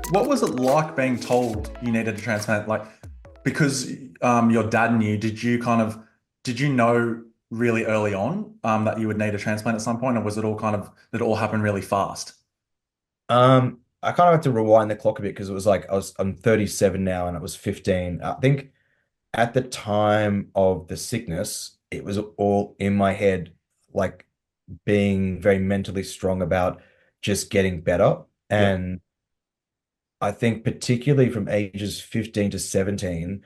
What was it like being told you needed a transplant? Like, because your dad knew, did you know really early on that you would need a transplant at some point, or was it all did it all happen really fast? I kind of have to rewind the clock a bit because it was like I'm 37 now and it was 15. I think at the time of the sickness, it was all in my head, like being very mentally strong about just getting better. Yeah. And I think particularly from ages 15 to 17,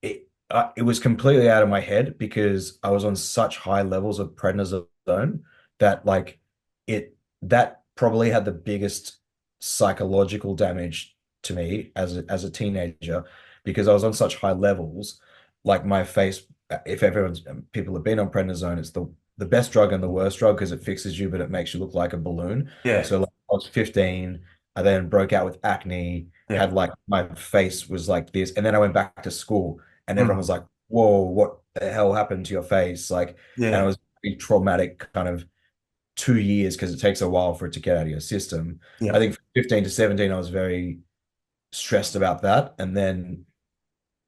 it was completely out of my head because I was on such high levels of prednisone that like it that probably had the biggest psychological damage to me as a teenager because I was on such high levels. Like my face, if everyone's people have been on prednisone, it's the best drug and the worst drug because it fixes you, but it makes you look like a balloon. Yeah. So like I was 15. I then broke out with acne, Yeah. had like my face was like this. And then I went back to school and everyone Mm. was like, whoa, what the hell happened to your face? Like, and it Yeah. was a traumatic kind of 2 years because it takes a while for it to get out of your system. I Yeah. think from 15 to 17, I was very stressed about that. And then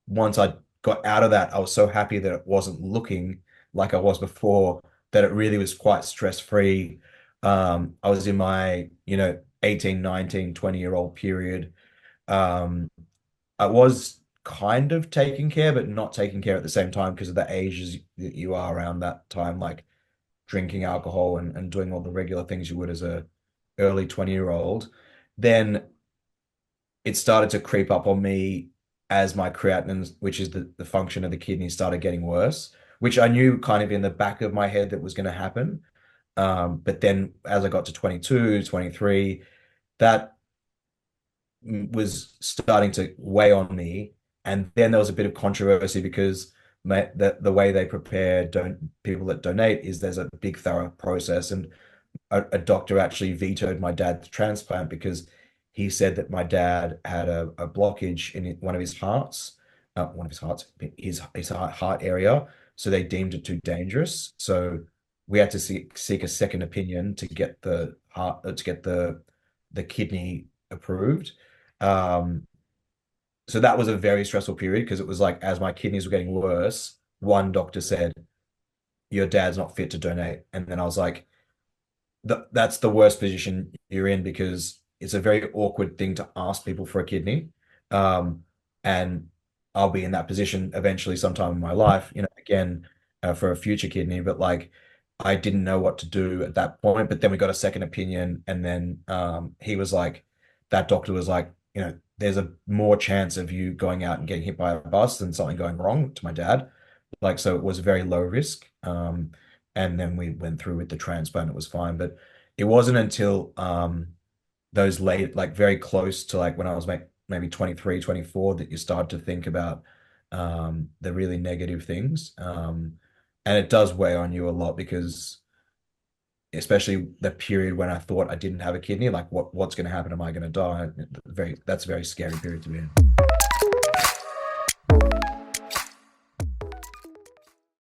once I got out of that, I was so happy that it wasn't looking like I was before, that it really was quite stress-free. I was in my, 18, 19, 20-year-old period. Um, I was kind of taking care, but not taking care at the same time because of the ages that you are around that time, like drinking alcohol and doing all the regular things you would as a early 20-year-old. Then it started to creep up on me as my creatinine, which is the function of the kidney, started getting worse, which I knew kind of in the back of my head that was going to happen. But then as I got to 22, 23, that was starting to weigh on me. And then there was a bit of controversy because the way they prepare don't people that donate is there's a big thorough process. And a doctor actually vetoed my dad's transplant because he said that my dad had a blockage in one of his hearts, his heart area. So they deemed it too dangerous. So we had to seek a second opinion to get the heart to get the kidney approved. Um, so that was a very stressful period because it was like as my kidneys were getting worse, one doctor said, "Your dad's not fit to donate," and then I was like, that's the worst position you're in because it's a very awkward thing to ask people for a kidney. Um, and I'll be in that position eventually sometime in my life, again, for a future kidney. But like, I didn't know what to do at that point. But then we got a second opinion. And then he was like, that doctor was like, there's a more chance of you going out and getting hit by a bus than something going wrong to my dad. Like, so it was very low risk. And then we went through with the transplant. It was fine, but it wasn't until those late, like very close to like when I was maybe 23, 24, that you start to think about the really negative things. And it does weigh on you a lot because especially the period when I thought I didn't have a kidney, like what's going to happen? Am I going to die? That's a very scary period to be in.